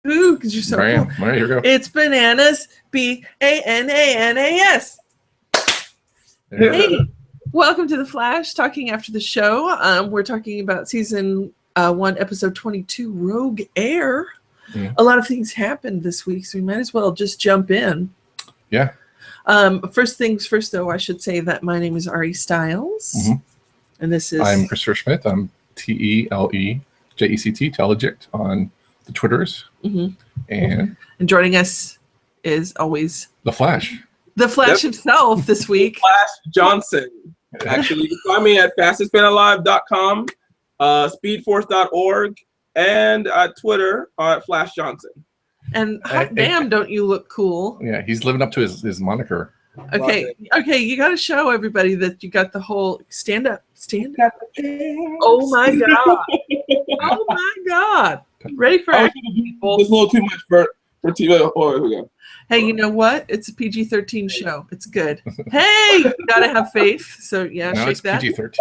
Ooh, because you're so cool. All right, here we go. It's bananas. BANANAS. Hey, welcome to The Flash, talking after the show. We're talking about season 1, episode 22, Rogue Air. Mm. A lot of things happened this week, so we might as well just jump in. Yeah. First things first, though, I should say that my name is Ari Styles. Mm-hmm. And this is... I'm Christopher Schmidt. I'm TELEJECT, Teleject on the Twitters. Mm-hmm. And joining us is always... The Flash. The Flash himself this week. Flash Johnson. Actually, you can find me at fastestfanalive.com, speedforce.org, and at Twitter at Flash Johnson. And hot damn, don't you look cool? Yeah, he's living up to his moniker. Okay, you got to show everybody that you got the whole stand up. Oh my god! Oh my god! Ready for action, people? It's a little too much for TV. Oh, here we go. Hey, you know what? It's a PG-13 show. It's good. Hey, you gotta have faith. So yeah, no, shake it's that. PG-13.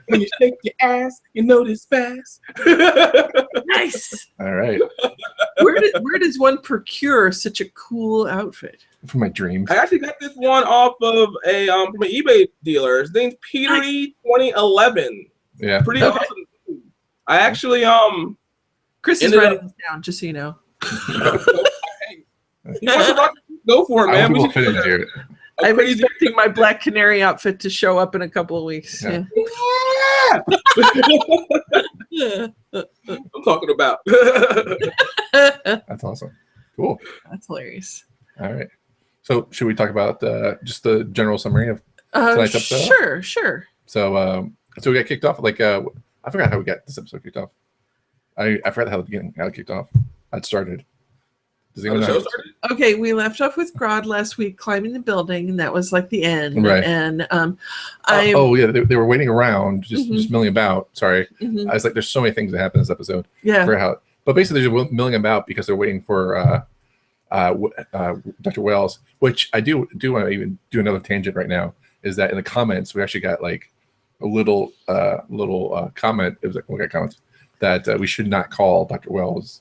When you shake your ass, you notice fast. Nice. All right. Where does one procure such a cool outfit? From my dreams. I actually got this one off of from an eBay dealer. His name's Petery 2011. Yeah. Pretty awesome. I actually Chris is writing this down, just so you know. Go for it, man. I'm expecting my Black Canary outfit to show up in a couple of weeks. Yeah. I'm talking about. That's awesome. Cool. That's hilarious. All right. So should we talk about just the general summary of tonight's episode? Sure. So we got kicked off. I forgot how we got this episode kicked off. I forgot how it kicked off. How it started. Does anyone know? Okay, we left off with Grodd last week climbing the building, and that was like the end. Right. And they were waiting around, just milling about. Sorry, I was like, there's so many things that happen in this episode. Yeah. But basically, they're just milling about because they're waiting for Dr. Wells, which I do want to even do another tangent right now. Is that in the comments we actually got like a little comment. It was like, we got comments that we should not call Dr. Wells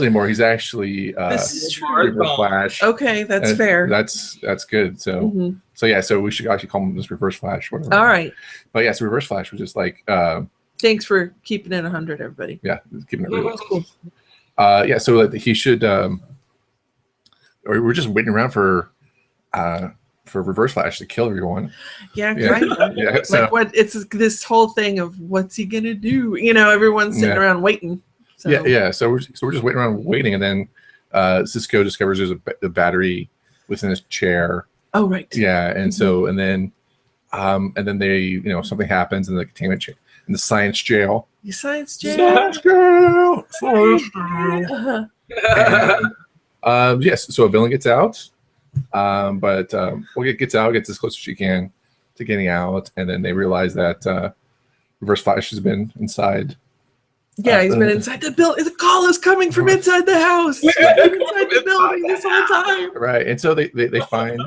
anymore. He's actually Reverse Flash. Okay, that's fair. That's good. So so we should actually call him this Reverse Flash. Whatever. All right. But yeah, so Reverse Flash was just like. Thanks for keeping it 100, everybody. Yeah, keeping it real. Cool. So he should. Or we're just waiting around for Reverse Flash to kill everyone. Yeah, right. Yeah, so, like what? It's this whole thing of what's he gonna do? You know, everyone's sitting around waiting. So. Yeah. So we're just waiting around waiting, and then Cisco discovers there's a battery within his chair. Oh right. Yeah, and so and then they something happens in the containment chair in the science jail. The science jail. Yes. So a villain gets out, but gets as close as she can to getting out, and then they realize that Reverse Flash has been inside. Yeah, he's been inside the building. The call is coming from inside the house. Inside the building this whole time. Right, and so they find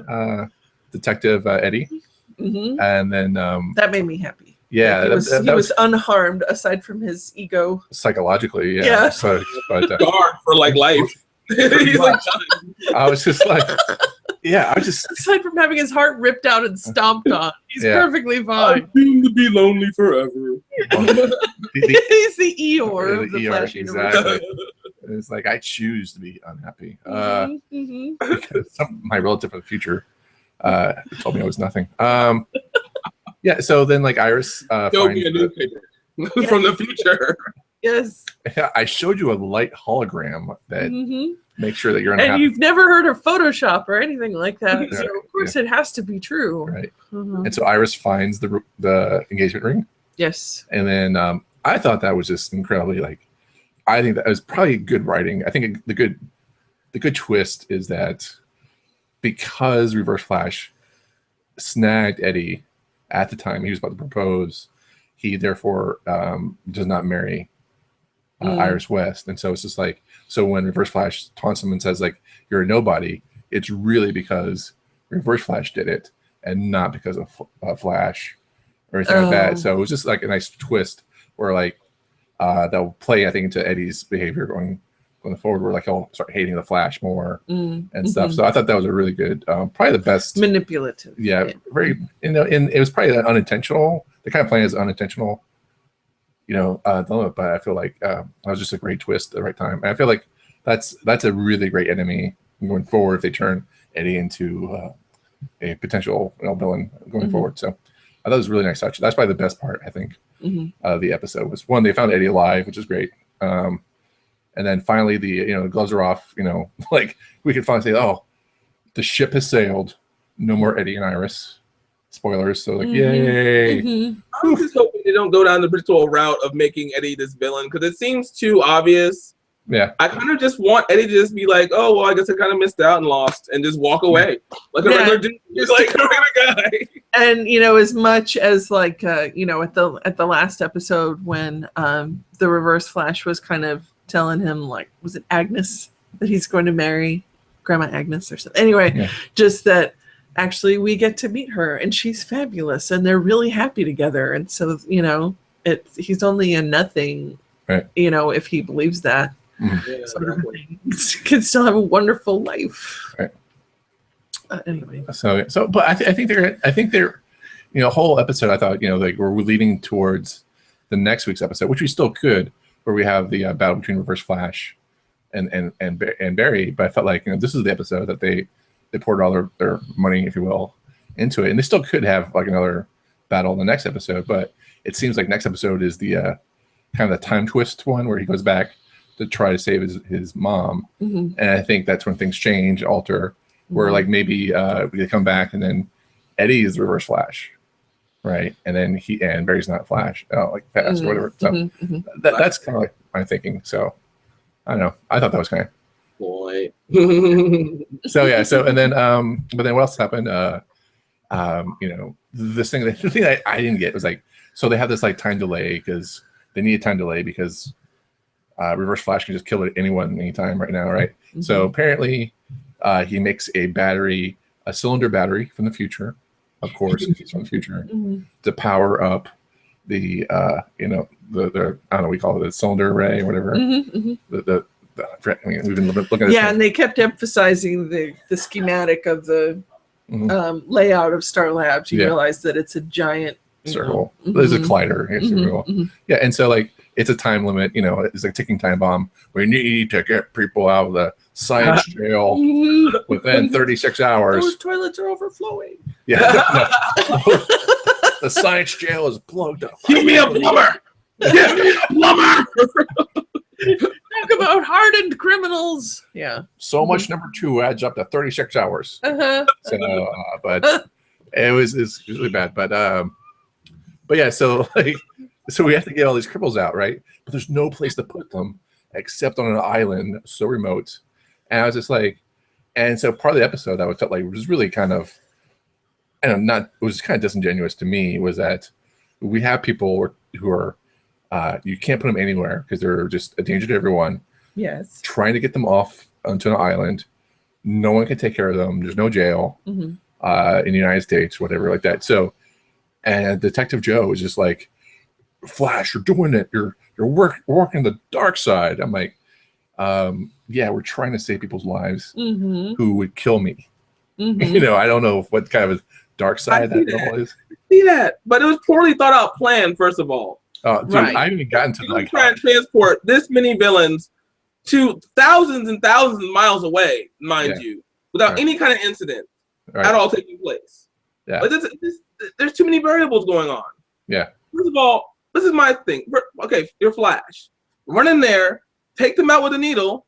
Detective Eddie, and then that made me happy. Yeah, he was unharmed aside from his ego. Psychologically, yeah. So, but guard for like life. He's like, I was just like, I was just aside from having his heart ripped out and stomped on, he's perfectly fine. I'm doomed to be lonely forever. He's the Eeyore of the Flash universe. Exactly. It's like I choose to be unhappy because my relative from the future told me I was nothing. Yeah, so then like Iris show me a newspaper from the future. Yes. Yeah, I showed you a light hologram that makes sure that you're unhappy. And you've never heard of Photoshop or anything like that, so of course it has to be true. Right. And so Iris finds the engagement ring. Yes. And then I thought that was just incredibly I think that was probably good writing. I think the good twist is that because Reverse Flash snagged Eddie at the time he was about to propose, he therefore does not marry Iris West. And so it's just like, so when Reverse Flash taunts him and says like, you're a nobody, it's really because Reverse Flash did it and not because of Flash or anything like that. So it was just like a nice twist where like that will play, I think, into Eddie's behavior going forward, where like he'll start hating the Flash more and stuff. So I thought that was a really good, probably the best manipulative. Yeah, very. And it was probably unintentional. The kind of plan is unintentional. Dilemma, but I feel like that was just a great twist at the right time. And I feel like that's a really great enemy going forward if they turn Eddie into a potential villain going forward. So I thought it was a really nice touch. That's probably the best part, I think, of the episode was one, they found Eddie alive, which is great. And then finally the gloves are off. Like we could finally say, oh, the ship has sailed. No more Eddie and Iris. Spoilers. So like, yay. I'm just hoping they don't go down the habitual route of making Eddie this villain because it seems too obvious. Yeah. I kind of just want Eddie to just be like, oh, well, I guess I kind of missed out and lost and just walk away. Like a regular dude, just like a regular guy. And, as much as like, at the last episode when the Reverse Flash was kind of telling him, like, was it Agnes that he's going to marry? Grandma Agnes or something. Anyway, just that actually we get to meet her and she's fabulous and they're really happy together. And so, he's only a nothing, right. If he believes that. Yeah, sort of thing. Can still have a wonderful life. Right. Anyway. But I think they're, whole episode, I thought, like we're leading towards the next week's episode, which we still could, where we have the battle between Reverse Flash and Barry. But I felt like, this is the episode that they poured all their money, if you will, into it. And they still could have like another battle in the next episode, but it seems like next episode is the kind of the time twist one where he goes back to try to save his mom. And I think that's when things change, alter, where like maybe they come back and then Eddie is the Reverse Flash, right? And then Barry's not Flash, like fast or whatever. So that's kind of like my thinking. So I don't know. I thought that was kind of boy. So and then but then what else happened? The thing I didn't get was like, so they have this like time delay because they need a time delay because Reverse Flash can just kill anyone anytime right now, right? So apparently he makes a cylinder battery from the future, of course, he's from the future, to power up the the I don't know, we call it the cylinder array or whatever. We've been looking at this and they kept emphasizing the schematic of the layout of Star Labs. You realize that it's a giant circle. There's a collider. Yeah, and so like it's a time limit. It's a ticking time bomb. We need to get people out of the science jail within 36 hours. Those toilets are overflowing. Yeah, the science jail is plugged up. Give me a plumber. Give me a plumber. Talk about hardened criminals. Yeah. So much number 2 adds up to 36 hours. So, but it's really bad. But yeah, so like, so we have to get all these criminals out, right? But there's no place to put them except on an island so remote. And I was just like, and so part of the episode I felt like was really kind of, it was kind of disingenuous to me, was that we have people who are, you can't put them anywhere because they're just a danger to everyone. Yes. Trying to get them off onto an island. No one can take care of them. There's no jail in the United States, whatever like that. So, and Detective Joe is just like, Flash, you're doing it. You're working the dark side. I'm like, yeah, we're trying to save people's lives who would kill me. I don't know what kind of dark side that is. See that, but it was poorly thought out plan. First of all, dude, I haven't even gotten to like trying to transport this many villains to thousands and thousands of miles away, mind you, without any kind of incident at all taking place. Yeah, like there's too many variables going on. Yeah. First of all, this is my thing. Okay, you're Flash. Run in there, take them out with a needle,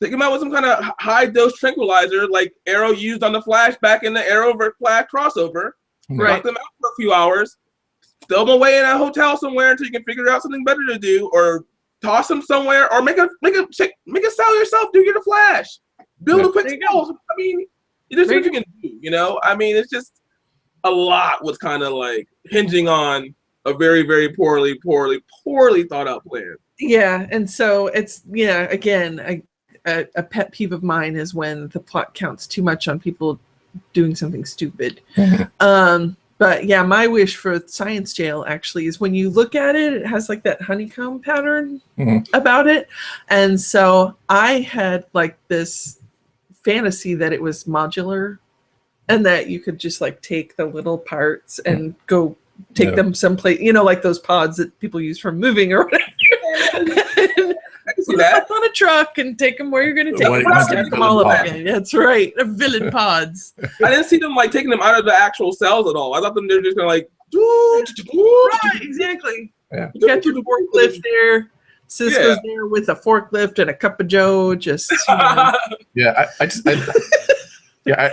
take them out with some kind of high dose tranquilizer like Arrow used on the Flash back in the Arrow vs. Flash crossover. Lock them out for a few hours, stow them away in a hotel somewhere until you can figure out something better to do, or toss them somewhere, or make a cell yourself. You're the Flash. Build a quick cell. I mean, there's what you can do. I mean, it's just a lot was kind of like hinging on a very, very poorly thought out plan. Yeah, and so it's again, a pet peeve of mine is when the plot counts too much on people doing something stupid. But yeah, my wish for Science Jail actually is when you look at it, it has like that honeycomb pattern about it. And so I had like this fantasy that it was modular and that you could just like take the little parts and go take them someplace, like those pods that people use for moving or whatever. I can see that. On a truck and take them where you're going to take them. Stack them all up again. That's right. Villain pods. I didn't see them like taking them out of the actual cells at all. I thought they're just going to like. Right, exactly. Yeah. You got your forklift there. Cisco's there with a forklift and a cup of Joe. Just yeah,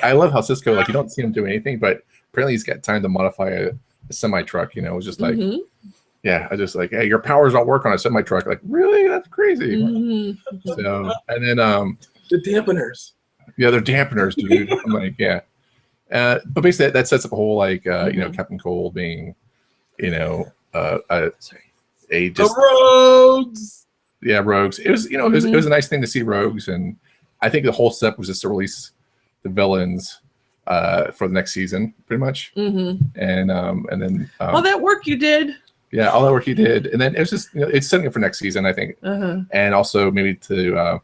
I love how Cisco, like, you don't see him do anything, but apparently he's got time to modify a semi truck. It was just like. Yeah, I just like, hey, your powers don't work on a semi truck. Like, really? That's crazy. So, and then the dampeners. Yeah, they're dampeners, dude. I'm like, yeah. But basically, that sets up a whole like, Captain Cole being, the rogues. Yeah, rogues. It was, it was a nice thing to see rogues, and I think the whole step was just to release the villains for the next season, pretty much. And then all that work you did. Yeah, all that work he did, and then it was just it's setting up for next season, I think, and also maybe to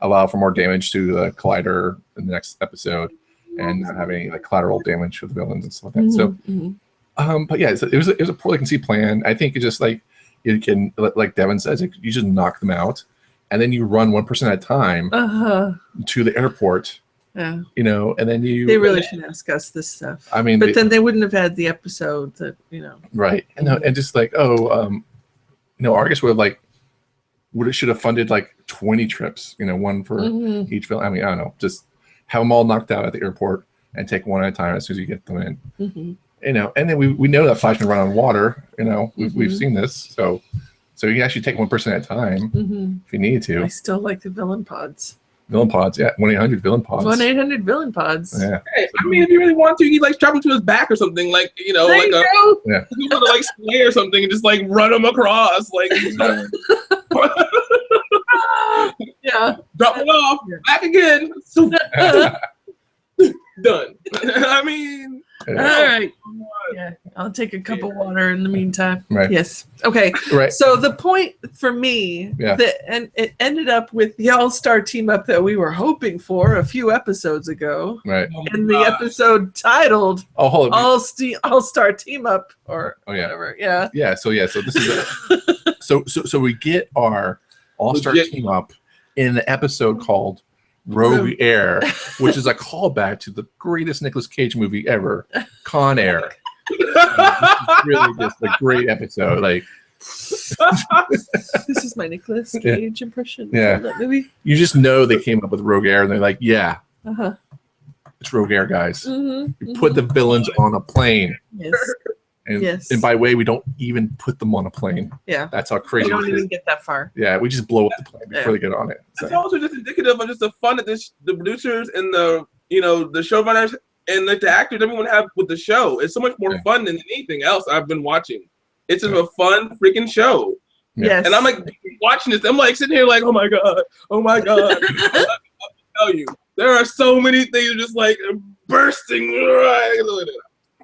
allow for more damage to the collider in the next episode, and not have any like collateral damage for the villains and stuff like that. But yeah, it was a poorly conceived plan. I think it just like you can, like Devin says, you just knock them out, and then you run 1% at a time to the airport. Yeah. And then they really should ask us this stuff. I mean, but then they wouldn't have had the episode that, Right. And just like, Argus should have funded like 20 trips, one for each film. I mean, I don't know, just have them all knocked out at the airport and take one at a time as soon as you get them in. And then we know that Flash can run on water, we've seen this. So you can actually take 1% at a time if you need to. I still like the villain pods. Villain pods, yeah. 1-800-VILLAIN pods. 1-800 villain pods. Yeah. Hey, I mean, if you really want to, you can like strap them to his back or something, like you go. Like sleigh or something, and just like run them across, like. Yeah. Drop it off. Back again. Done. I mean. All right. Yeah, I'll take a cup of water in the meantime. Right. Yes. Okay. Right. So the point for me and it ended up with the all-star team up that we were hoping for a few episodes ago. Right. And the episode titled All-Star Team Up or whatever. Yeah. Yeah. So this is so we get our all-star team up in the episode called Rogue Air, which is a callback to the greatest Nicolas Cage movie ever, Con Air. It's really just a great episode. Like, this is my Nicolas Cage impression. Yeah, of that movie. You just know they came up with Rogue Air, and they're like, "Yeah, it's Rogue Air, guys. You put the villains on a plane." Yes. And by the way, we don't even put them on a plane. Yeah, that's how crazy. We don't even get that far. Yeah, we just blow up the plane before they get on it. So. It's also just indicative of just the fun that the producers and the showrunners and the actors, everyone have with the show. It's so much more fun than anything else I've been watching. It's just a fun freaking show. Yes. And I'm like watching this. I'm like sitting here like, oh my god. I'll tell you, there are so many things just like bursting.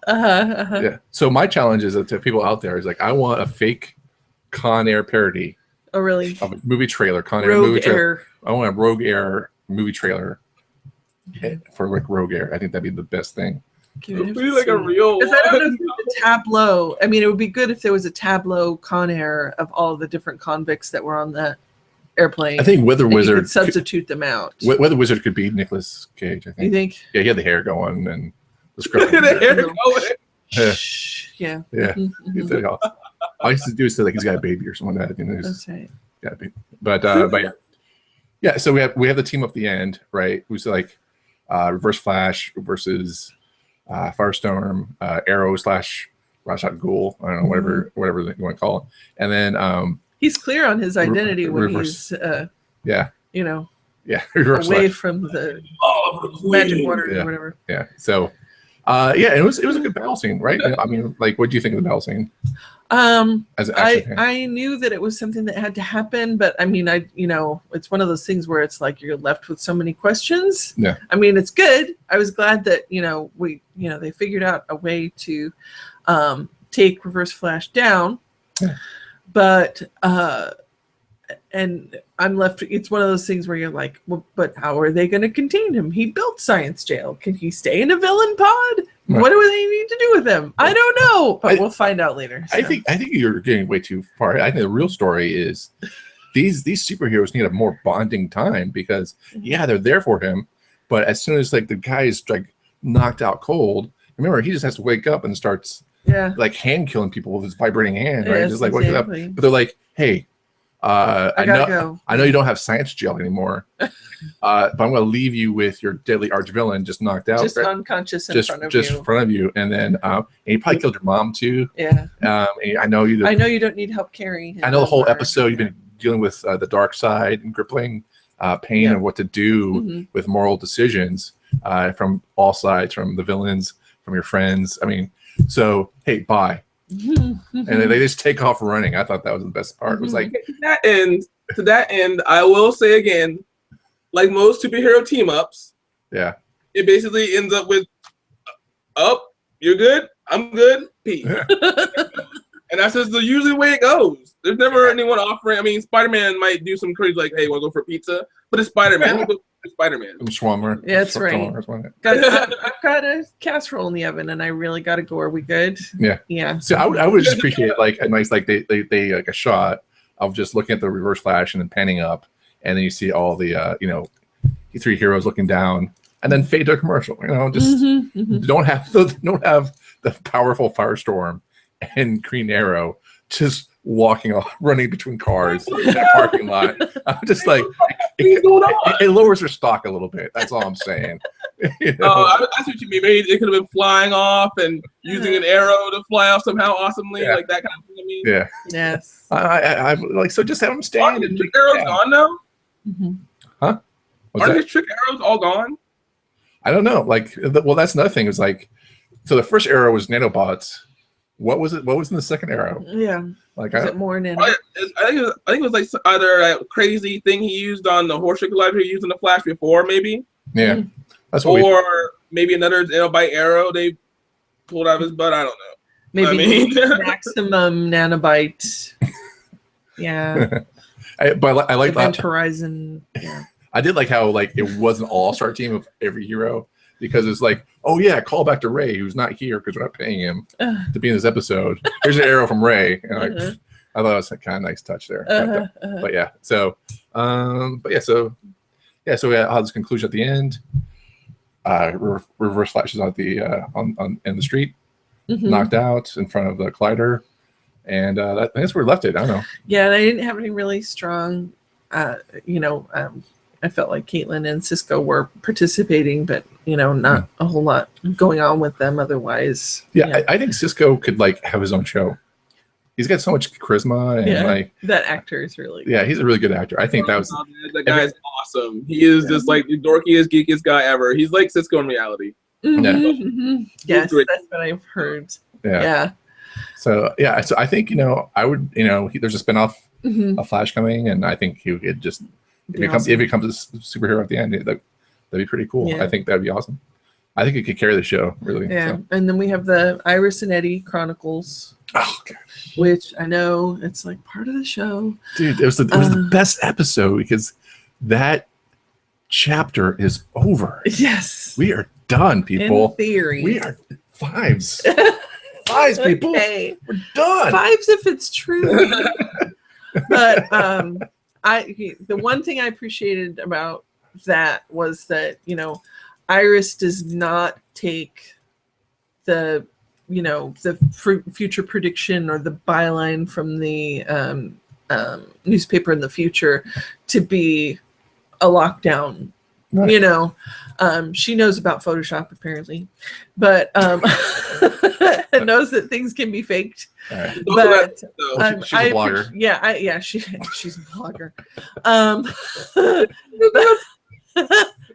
Yeah. So my challenge is to people out there is like, I want a fake Con Air parody. Oh, really? Of a movie trailer, Con Air Rogue movie trailer. Air. I want a Rogue Air movie trailer for like Rogue Air. I think that'd be the best thing. It'd be like a real. Because I don't know if there's a tableau. I mean, it would be good if there was a tableau Con Air of all the different convicts that were on that airplane. I think Weather Wizard could substitute them out. Weather Wizard could be Nicolas Cage. I think. You think? Yeah, he had the hair going and the script. Yeah. All he used to do is say like he's got a baby or something like that. That's right. Got a baby. But yeah. So we have the team up the end, right? Who's like Reverse Flash versus Firestorm, Arrow / Rashad Ghul. I don't know, whatever you want to call him. And then he's clear on his identity when he's away from the magic water or whatever. Yeah. So Yeah, it was a good battle scene, right? I mean, like, what do you think of the battle scene? As an action fan? I knew that it was something that had to happen, but I mean, it's one of those things where it's like you're left with so many questions. Yeah. I mean, it's good. I was glad that they figured out a way to take Reverse Flash down, but and I'm left. It's one of those things where you're like, well, but how are they going to contain him? He built Science Jail. Can he stay in a villain pod? Right. What do they need to do with him? I don't know, but we'll find out later. So. I think you're getting way too far. I think the real story is these superheroes need a more bonding time because they're there for him, but as soon as like the guy is like knocked out cold, remember he just has to wake up and starts like hand killing people with his vibrating hand, right? Yes, Just like waking up. But they're like, hey, I know you don't have Science Jail anymore, but I'm going to leave you with your deadly arch villain just knocked out, just unconscious in front of you. And then and he probably killed your mom too. Yeah. And I know you don't need help carrying him. I know the whole episode you've been dealing with the dark side and crippling pain of what to do with moral decisions from all sides, from the villains, from your friends. I mean, so hey, bye. And they just take off running. I thought that was the best part. It was like to that end, I will say again, like most superhero team ups, it basically ends up with you're good, I'm good, peace. And that's just usually the way it goes. There's never anyone offering. I mean, Spider-Man might do some crazy like, hey, want to go for pizza? But it's Spider-Man. Spider-Man. Schwammer. Yeah, that's right. I've got a casserole in the oven, and I really got to go. Are we good? Yeah. So I would just appreciate like a nice like they like a shot of just looking at the Reverse Flash and then panning up, and then you see all the three heroes looking down, and then fade to a commercial. Just don't have the powerful Firestorm and Green Arrow just running between cars in that parking lot. I'm just like, it lowers their stock a little bit. That's all I'm saying. I see what you mean. Maybe it could have been flying off and using an arrow to fly off somehow awesomely, like that kind of thing. I mean, yes. I like so. Just have them stand. Are his trick arrows gone now? Huh? Are his trick arrows all gone? I don't know. Like, well, that's another thing. Is like, so the first arrow was nanobots. What was it? What was in the second arrow? Yeah. Like, is it more nano? I think it was like either a crazy thing he used on the horse tranquilizer he used in the Flash before, maybe. Yeah. That's what maybe another nanobyte arrow they pulled out of his butt. I don't know. Maybe maximum nanobyte. Yeah. But I like Event Horizon. Yeah. I did like how like it was an all-star team of every hero. Because it's like, oh yeah, call back to Ray, who's not here because we're not paying him to be in this episode. Here's an arrow from Ray, and I thought it was a kind of nice touch there. But yeah, so so we had this conclusion at the end. Reverse Flash is on the in the street, knocked out in front of the collider, and that's where we left it. I don't know. Yeah, and I didn't have any really strong, I felt like Caitlin and Cisco were participating, but not a whole lot going on with them otherwise. Yeah. I think Cisco could like have his own show. He's got so much charisma and like that actor is really good. Yeah, he's a really good actor. I think that guy's awesome. He is just like the dorkiest, geekiest guy ever. He's like Cisco in reality. Yes, that's what I've heard. Yeah. So I think I would there's a spinoff of Flash coming, and I think he would just if he becomes a superhero at the end, that'd be pretty cool. I think that'd be awesome. I think it could carry the show really. Yeah, and then we have the Iris and Eddie Chronicles. Oh gosh. Which I know it's like part of the show. Dude, it was the best episode because that chapter is over. Yes. We are done, people. In theory. We are fives. Fives, people. Okay. We're done. Fives if it's true. But the one thing I appreciated about that was that, Iris does not take the future prediction or the byline from the newspaper in the future to be a lockdown. Right. She knows about Photoshop apparently, but knows that things can be faked. Right. But she's a blogger. She's a blogger.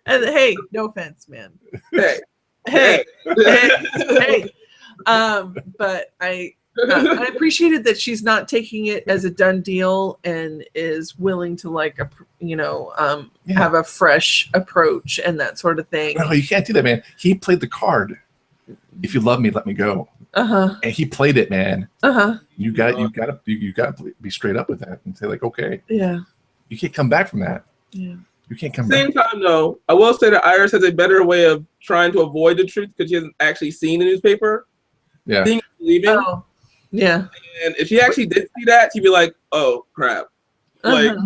And hey, no offense, man. Hey, Hey. But I appreciated that she's not taking it as a done deal and is willing to have a fresh approach and that sort of thing. No, you can't do that, man. He played the card. If you love me, let me go. And he played it, man. You gotta be straight up with that and say like, okay, yeah, you can't come back from that. Yeah, you can't come back. Same time though, I will say that Iris has a better way of trying to avoid the truth because she hasn't actually seen the newspaper. Yeah. Leaving. Oh, yeah. And if she actually did see that, she'd be like, "Oh crap!" Like,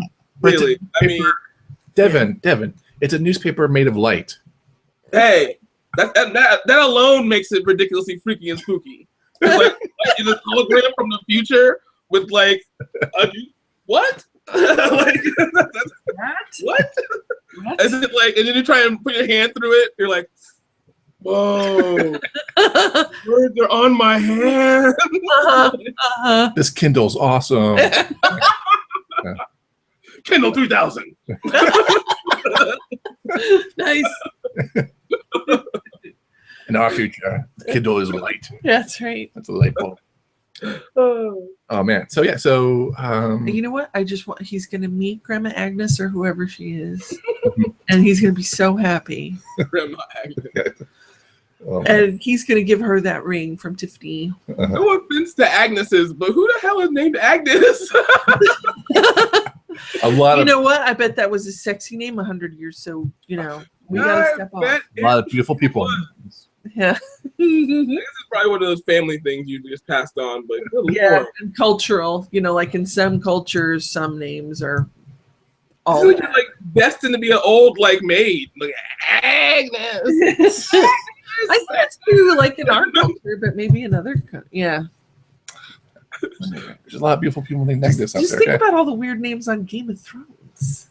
really? I mean, Devin, it's a newspaper made of light. Hey, that alone makes it ridiculously freaky and spooky. It's like this hologram from the future with like, what? Like, what? Is it like, and then you try and put your hand through it. You're like, whoa, words are on my hand. This Kindle's awesome. Kindle 3000. Nice. In our future, the Kindle is light. That's right. That's a light bulb. Oh man. So yeah. So you know what? he's gonna meet Grandma Agnes or whoever she is, and he's gonna be so happy. Grandma Agnes. And he's gonna give her that ring from Tiffany. No offense to Agnes's, but who the hell is named Agnes? You know what? I bet that was a sexy name 100 years. So we gotta step off. A lot of beautiful people. Yeah. This is probably one of those family things you just passed on, but yeah, and cultural. Like in some cultures, some names are all like destined to be an old maid, like Agnes. I think that's true, like in our culture, but maybe in other. Yeah. There's a lot of beautiful people named Agnes out there. Just think about all the weird names on Game of Thrones.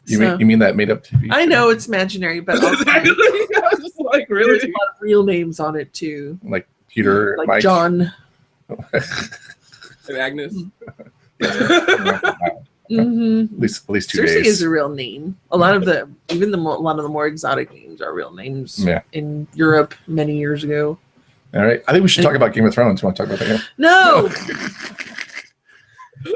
You mean that made up TV? I know it's imaginary, but also, like really, there's a lot of real names on it too. Like Peter, like Mike. John, and Agnes. Mm-hmm. At least 2 Cersei days. is a real name. A lot of the more exotic names are real names. Yeah. In Europe many years ago. All right, I think we should talk about Game of Thrones. You want to talk about that? No.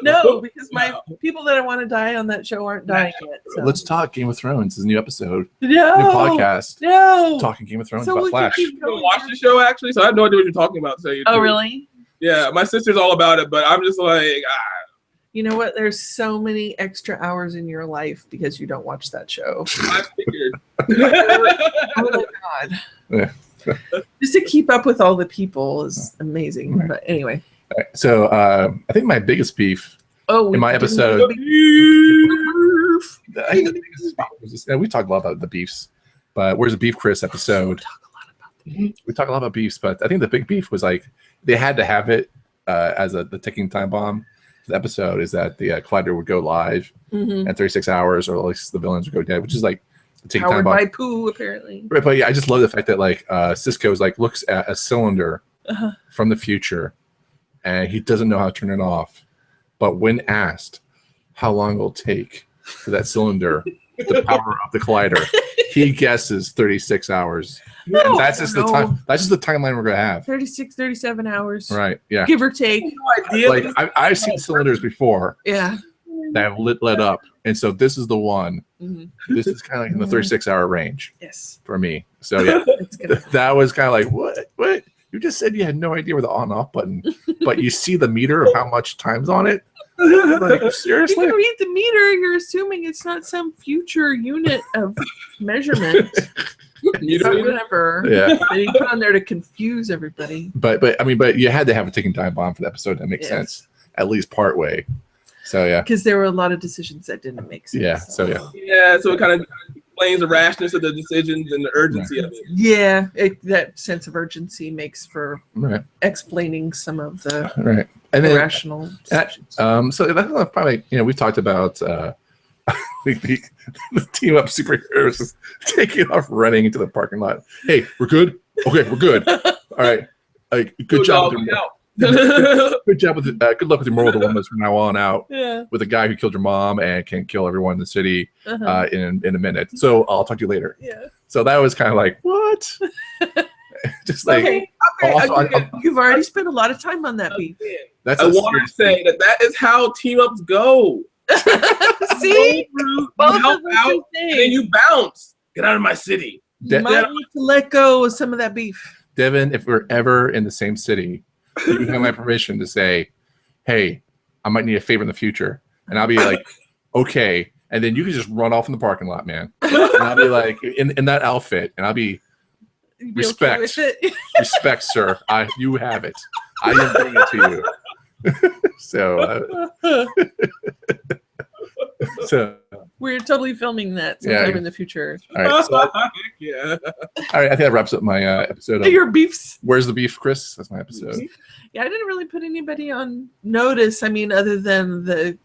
No, because my people that I want to die on that show aren't dying yet. So. Let's talk Game of Thrones. This is a new episode. No. New podcast. No. Talking Game of Thrones So about Flash. I don't watch the show actually, so I have no idea what you're talking about. Really? Yeah, my sister's all about it, but I'm just like, You know what? There's so many extra hours in your life because you don't watch that show. I figured. Oh my God. Yeah. Just to keep up with all the people is amazing. Right. But anyway. Right, so I think my biggest beef in my episode. I think the biggest beef was just, we talked a lot about the beefs, but where's the Beef Chris episode? We talk a lot about beefs, but I think the big beef was like they had to have it as the ticking time bomb. The episode is that the collider would go live at 36 hours, or at least the villains would go dead, which is like the ticking time bomb. Powered by poo, apparently. Right, but yeah, I just love the fact that like Cisco's like looks at a cylinder from the future, and he doesn't know how to turn it off. But when asked how long it'll take for that cylinder to power up the collider, he guesses 36 hours. No, and that's just the time. That's just the timeline we're gonna have. 36, 37 hours. Right. Yeah. Give or take. No idea. Like I've seen cylinders before. Yeah. That have lit up, and so this is the one. Mm-hmm. This is kind of like in the 36-hour range. Yes. For me. So yeah, that was kind of like what? You just said you had no idea where the on-off button, but you see the meter of how much time's on it. Like, seriously? If you read the meter, you're assuming it's not some future unit of measurement. Whatever. Yeah. That he put on there to confuse everybody. But you had to have a ticking time bomb for the episode to make sense, at least part way. So yeah. Because there were a lot of decisions that didn't make sense. Yeah. So yeah. Yeah. So it kind of explains the rashness of the decisions and the urgency of it. Yeah, that sense of urgency makes for explaining some of the and then, irrational decisions. So that's probably we've talked about the team up superheroes taking off running into the parking lot. Hey, we're good. Okay, we're good. All right, good job. Good job with good luck with your moral dilemmas from now on out. Yeah. With a guy who killed your mom and can kill everyone in the city Uh-huh. in a minute. So I'll talk to you later. Yeah. So that was kind of like, what? Just like, Okay. also, You've already spent a lot of time on that beef. that's I want to say that is how team ups go. See? You Both help of us out, are and saying then you bounce. Get out of my city. you might need to let go of some of that beef. Devin, if we're ever in the same city, you have my permission to say, hey, I might need a favor in the future. And I'll be like, okay. And then you can just run off in the parking lot, man. And I'll be like, in that outfit, and I'll be, You'd respect. okay with it? respect, sir. You have it. I am bringing it to you. So we're totally filming that sometime in the future. All right. So, Yeah. all right. I think that wraps up my episode. Your beefs. Where's the beef, Chris? That's my episode. Yeah, I didn't really put anybody on notice. I mean, other than the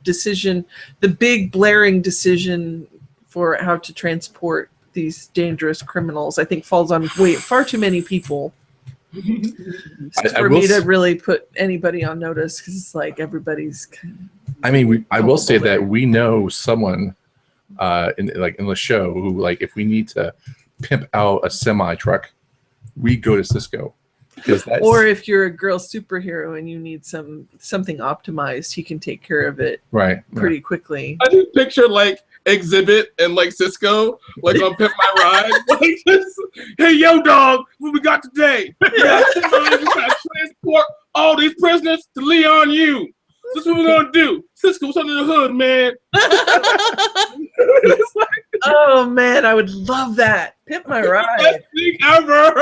decision, the big blaring decision for how to transport these dangerous criminals, I think falls on far too many people. For me to really put anybody on notice, because it's like everybody's. I mean, I will say that we know someone in the show who, like, if we need to pimp out a semi truck, we go to Cisco. Or if you're a girl superhero and you need something optimized, he can take care of it pretty quickly. I just picture like Exhibit and like Cisco like on Pimp My Ride. Like this, hey yo dog, what we got today? We got to transport all these prisoners to Leon U. This is what we're gonna do. Cisco, what's under the hood, man? Oh man, I would love that. Pimp My Ride. Best thing ever.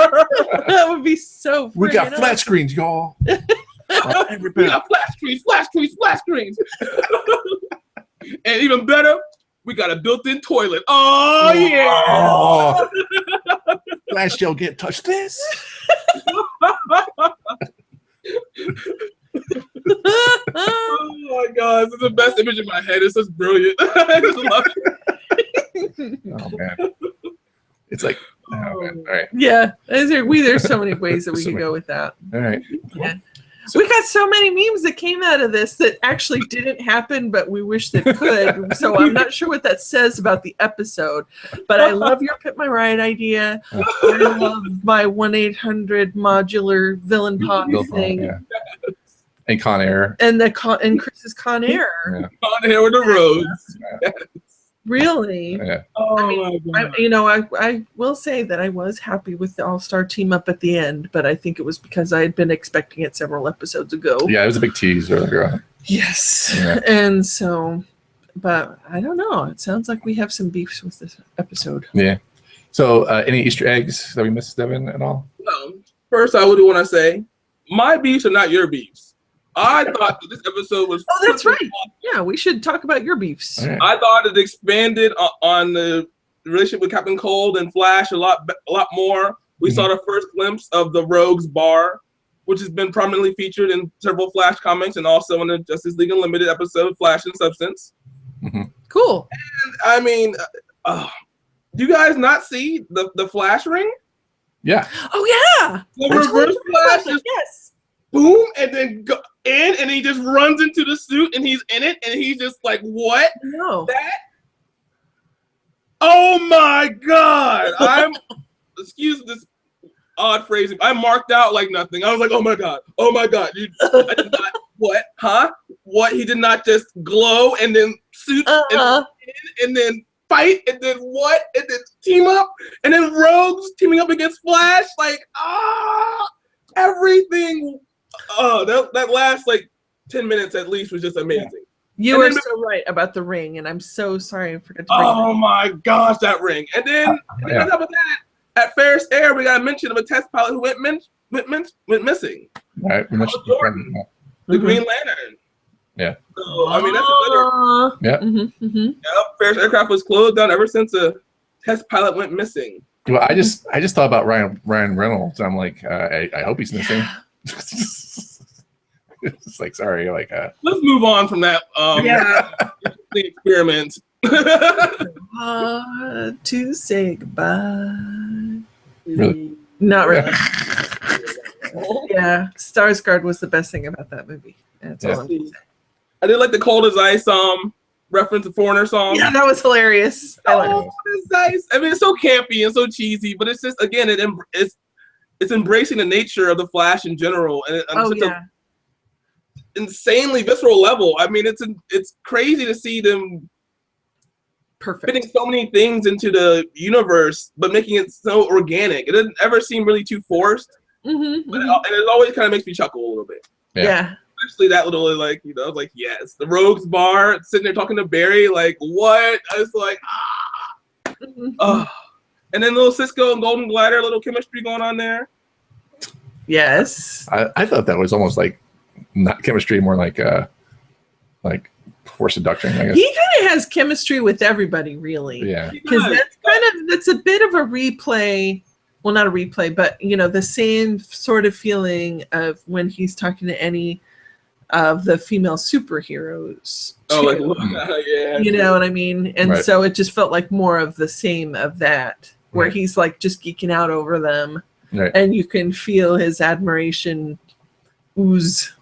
That would be so. We got flat screens, y'all. We got flat screens. And even better, we got a built-in toilet. Oh yeah. Oh. Flash Joe, get touch this. Oh my god, this is the best image in my head. It's just brilliant. I just love it. Oh man. It's like, oh, man. All right. Yeah, there's so many ways that we could go with that. All right. Yeah. We got so many memes that came out of this that actually didn't happen, but we wish that could. So I'm not sure what that says about the episode. But I love your Pimp My Ride idea. I love my 1-800 modular villain pod thing. Yeah. And Con Air. And and Chris's Con Air. Yeah. Con Air with the roads. Yeah. Really? Yeah. Oh my God. I will say that I was happy with the All-Star team up at the end, but I think it was because I had been expecting it several episodes ago. Yeah, it was a big tease earlier on. Yes. Yeah. And so, but I don't know. It sounds like we have some beefs with this episode. Yeah. So, any Easter eggs that we missed, Devin, at all? No. First, I would want to say, my beefs are not your beefs. I thought that this episode was. Oh, that's right. Yeah, we should talk about your beefs. Right. I thought it expanded on the relationship with Captain Cold and Flash a lot more. We saw the first glimpse of the Rogues Bar, which has been prominently featured in several Flash comics and also in the Justice League Unlimited episode, Flash and Substance. Mm-hmm. Cool. And I mean, do you guys not see the Flash ring? Yeah. Oh yeah. The reverse Flash just yes. Boom, and then go in, and he just runs into the suit, and he's in it, and he's just like, "What? No. That? Oh my God! Excuse this odd phrasing. I marked out like nothing. I was like, "Oh my God! Oh my God! I did not. What? Huh? What? He did not just glow and then suit and then fight and then what? And then team up and then Rogues teaming up against Flash. Like everything." That last like 10 minutes at least was just amazing. You are so right about the ring, and I'm so sorry I forgot to bring Oh my gosh, that ring! And then on top of that, at S.T.A.R, we got a mention of a test pilot who went missing. Right, Jordan, the Green Lantern. Yeah. So, I mean, that's a good. Yeah. Mm-hmm, mm-hmm. Yep, Ferris aircraft was closed down ever since a test pilot went missing. Well, I just thought about Ryan Reynolds. I'm like, I hope he's missing. It's like, sorry, like. Let's move on from that. The experiment. To say goodbye. Really? Not really. Yeah, Skarsgård was the best thing about that movie. That's all I'm gonna say. I did like the Cold as Ice reference to Foreigner song. Yeah, that was hilarious. I like it. Cold as Ice. I mean, it's so campy and so cheesy, but it's just again, it's embracing the nature of the Flash in general, and such a insanely visceral level. I mean, it's crazy to see them fitting so many things into the universe, but making it so organic. It doesn't ever seem really too forced, and it always kind of makes me chuckle a little bit. Yeah. Especially that little, like, you know, like, yes, the Rogues bar, sitting there talking to Barry, like, what? I was like, and then little Cisco and Golden Glider, little chemistry going on there. Yes. I thought that was almost like not chemistry, more like for seduction, I guess. He kind of has chemistry with everybody, really. Yeah. Because that's a bit of a replay. Well, not a replay, but, you know, the same sort of feeling of when he's talking to any of the female superheroes. Too. Yeah. You know what I mean? And so it just felt like more of the same of that, where he's like just geeking out over them. Right. And you can feel his admiration ooze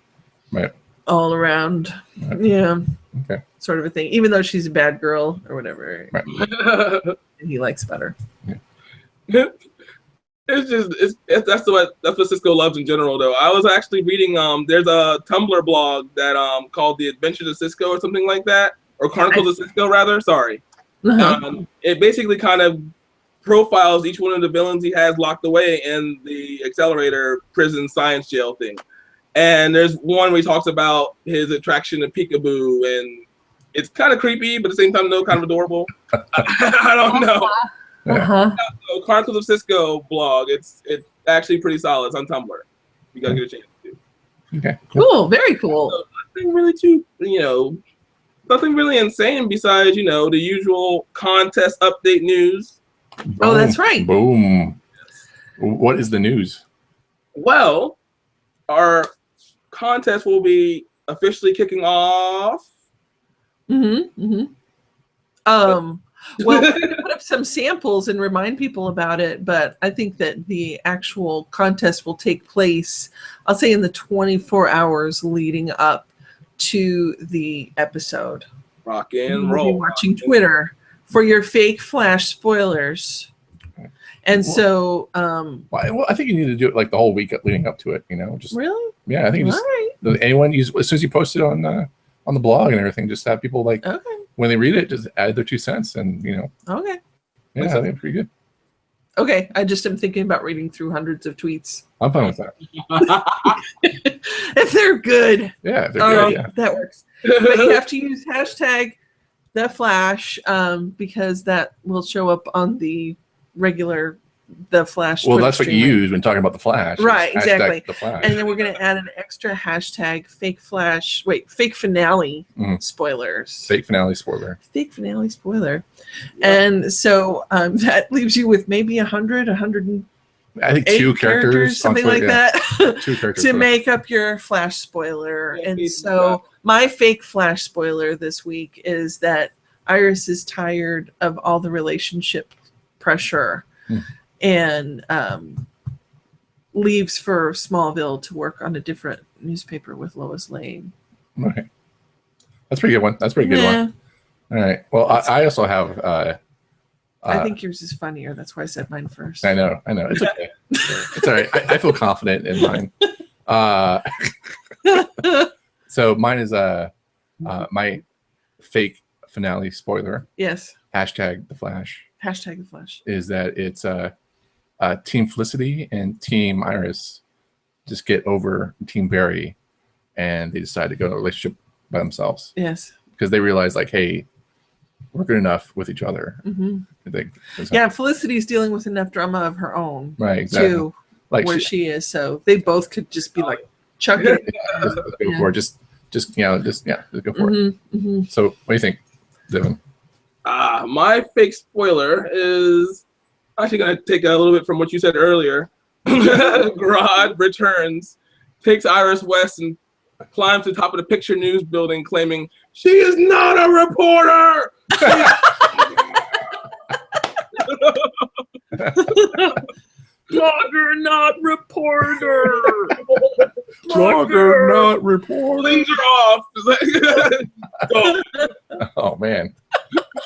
all around. Right. Yeah. Okay. Sort of a thing. Even though she's a bad girl or whatever. Right. And he likes better. Yeah. That's what Cisco loves in general, though. I was actually reading there's a Tumblr blog that called The Adventures of Cisco or something like that, or Chronicles of Cisco rather. Sorry. It basically kind of profiles each one of the villains he has locked away in the Accelerator prison science jail thing. And there's one where he talks about his attraction to Peekaboo, and it's kind of creepy, but at the same time, no, kind of adorable. I don't know. So Chronicles of Cisco blog. It's actually pretty solid. It's on Tumblr. You gotta get a chance to. Okay. Cool. Very cool. So nothing really too, nothing really insane besides, the usual contest update news. Boom. Oh, that's right. Boom. What is the news? Well, our contest will be officially kicking off. Well, we'll put up some samples and remind people about it, but I think that the actual contest will take place, I'll say, in the 24 hours leading up to the episode. Rock and We'll roll. be watching Twitter for your fake Flash spoilers. And so... well, I think you need to do it like the whole week leading up to it, just... Really? Yeah, I think just... All anyone, as soon as you post it on the blog and everything, just have people when they read it, just add their 2 cents and, Okay. Yeah, I think it's pretty good. Okay, I just am thinking about reading through hundreds of tweets. I'm fine with that. If they're good. Yeah, if they're good, yeah. That works. But you have to use hashtag the Flash because that will show up on the regular the Flash. Well, Twitter that's what you use when talking about the Flash. Right, exactly. The Flash. And then we're going to add an extra hashtag fake finale spoilers. Fake finale spoiler. Fake finale spoiler. Yeah. And so that leaves you with maybe 100, 100. I think 2 characters, something like that, 2 characters to make up your Flash spoiler. And so my fake Flash spoiler this week is that Iris is tired of all the relationship pressure and leaves for Smallville to work on a different newspaper with Lois Lane. Okay. That's a pretty good one. One. All right. Well, I also have... I think yours is funnier. That's why I said mine first. I know. It's okay. It's all right. I feel confident in mine. So mine is my fake finale spoiler. Yes. Hashtag the Flash. Hashtag the Flash. Is that it's Team Felicity and Team Iris just get over Team Barry, and they decide to go in a relationship by themselves. Yes. Because they realize, like, hey, we're good enough with each other. Yeah, Felicity's dealing with enough drama of her own, right? Exactly. Too, like where she is. So they both could just be like, chuck it. Just go for it. Just go for it. So, what do you think, Devin? My fake spoiler is actually going to take a little bit from what you said earlier. Grodd returns, takes Iris West, and climbs to the top of the Picture News building, claiming she is not a reporter. Blogger, not reporter. Blogger, not reporter. Things are off. Go. Oh man,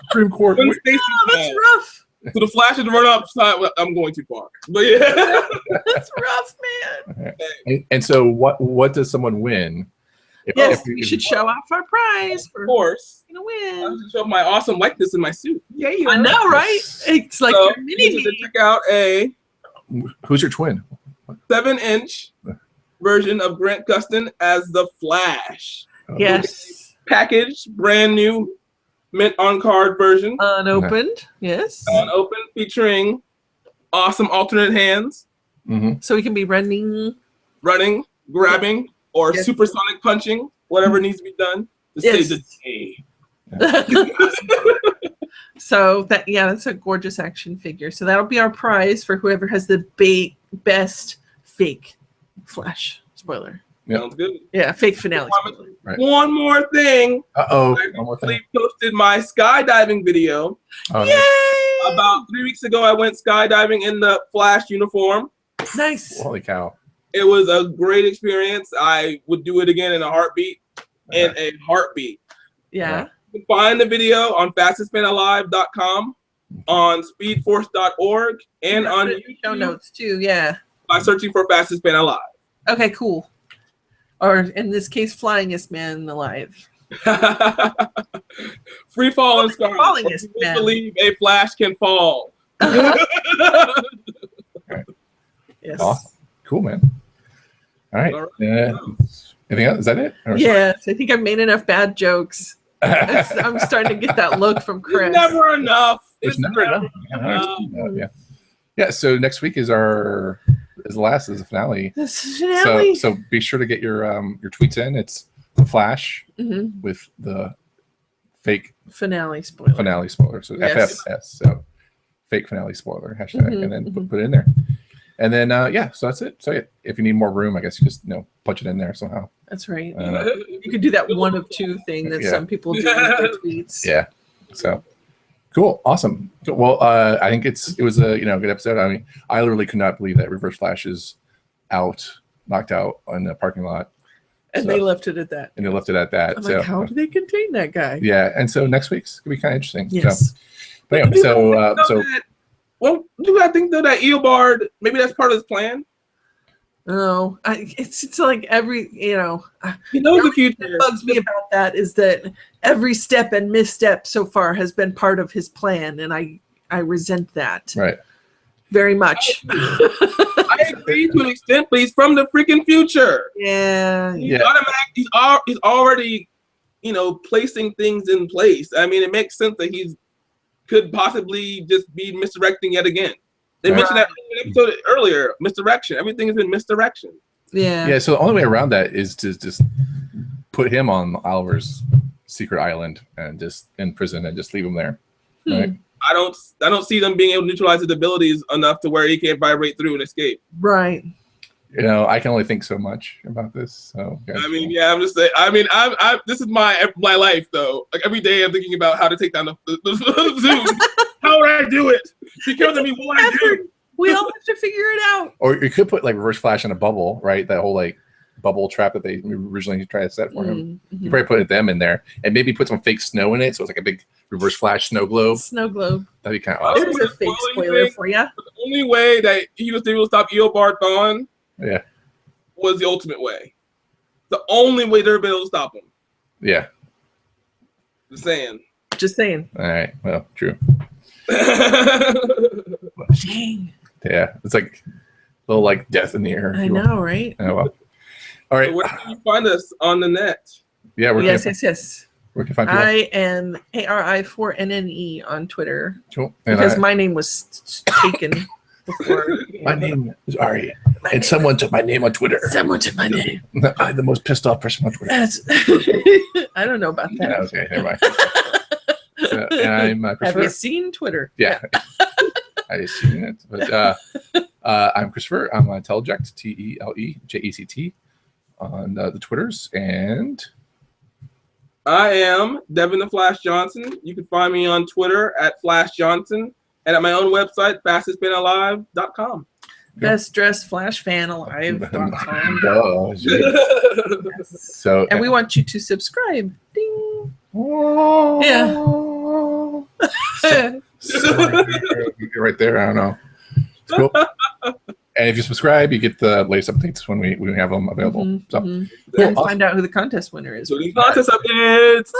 Supreme Court. When Stacey That's said, rough. so the Flash is run upside. Well, I'm going too far, but yeah. That's rough, man. And so, what does someone win? Yes, we should show off our prize for Of course. gonna I win. have to show my awesome likeness in my suit. Yeah, I know, right? It's like so your you mini need to me. check out a Who's your twin? 7-inch version of Grant Gustin as the Flash. Yes. Packaged, brand new, mint on card version. Unopened. Yes. Unopened, featuring awesome alternate hands, So we can be running. grabbing, or Yes. supersonic punching, whatever needs to be done to save the day. So that's a gorgeous action figure. So that'll be our prize for whoever has the best fake Flash spoiler. Yep. Sounds good. Yeah, fake finale. Spoiler. Right. One more thing. One more I thing. posted my skydiving video. Oh, Yay! About 3 weeks ago, I went skydiving in the Flash uniform. Nice. holy cow! It was a great experience. I would do it again in a heartbeat. In a heartbeat. Yeah. You can find the video on fastestmanalive.com, on speedforce.org, and on Show YouTube notes too. Yeah. by searching for Fastest Man Alive. Okay, cool. Or in this case, flyingest man alive. Free fall and sky. Fallingest man. Believe a Flash can fall. Yes. Awesome. Cool, man. All right. All right. Anything else? Is that it? Or- Yes, I think I've made enough bad jokes. I'm starting to get that look from Chris. It's never enough. There's never enough. Yeah. Yeah. So next week is the finale. This finale. So be sure to get your tweets in. It's the Flash with the fake finale spoiler. finale spoiler. So Yes. FFS. So fake finale spoiler hashtag, and then put it in there. And then so that's it. So yeah, if you need more room, I guess you just punch it in there somehow. That's right. Uh, You could do that one of two thing that some people do with their tweets. Yeah. So cool. Awesome. Well, I think it was a good episode. I mean, I literally could not believe that Reverse Flash is knocked out in the parking lot. And they left it at that. And they left it at that. I'm so like, how do they contain that guy? yeah. And so next week's gonna be kind of interesting. Yes. So, but anyway, so Well, do I think though that Eobard, maybe that's part of his plan? No, it's like every He knows the future. What bugs me about that is that every step and misstep so far has been part of his plan, and I resent that right. very much. I agree to an extent, but he's from the freaking future. Yeah. He's already, placing things in place. I mean, it makes sense that he's could possibly just be misdirecting yet again. They mentioned that in an episode earlier, misdirection. Everything has been misdirection. Yeah. Yeah. So the only way around that is to just put him on Oliver's secret island and just in prison and just leave him there. Right. I don't see them being able to neutralize his abilities enough to where he can't vibrate through and escape. Right. I can only think so much about this. So yeah. I mean, yeah, I'm just saying. I mean, I this is my life though. Like every day, I'm thinking about how to take down the zoo. How would I do it? Because of me, what I do. We all have to figure it out. Or you could put like Reverse Flash in a bubble, right? That whole like bubble trap that they originally tried to set for him. You probably put them in there and maybe put some fake snow in it, so it's like a big Reverse Flash snow globe. Snow globe. That'd be kind of awesome. There's a fake spoiler for you. The only way that he was able to stop Eobard Thawne was the ultimate way. The only way they're able to stop him. Yeah. Just saying. Just saying. All right. Well, true. Dang. Yeah. It's like a little like death in the air. I know, right? Oh, well. All right. So where can you find us on the net? Yeah. Yes. Where can you find people? I am ARI4NNE on Twitter. Cool. And Because my name was taken before. my name is Ari. And someone took my name on Twitter. Someone took my name. I'm the most pissed off person on Twitter. That's I don't know about that. Yeah, okay, never mind. And I'm Have Christopher. you seen Twitter? Yeah. I just seen it. But I'm Christopher. I'm on Teleject, TELEJECT on the Twitters. And I am Devin the Flash Johnson. You can find me on Twitter at Flash Johnson and at my own website, fastestmanalive.com. Best dressed Flash fan alive.com. So, and we want you to subscribe. Ding. Yeah. So, right there. I don't know. It's cool. And if you subscribe, you get the latest updates when we have them available. Cool. And find out who the contest winner is. Contest updates.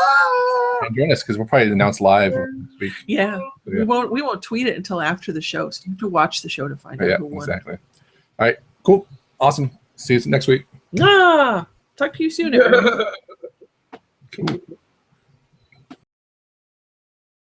And join us because we'll probably announce live this week. Yeah. We won't tweet it until after the show. So you have to watch the show to find out who won. Exactly. All right. Cool. Awesome. See you next week. Talk to you soon, everyone. Cool.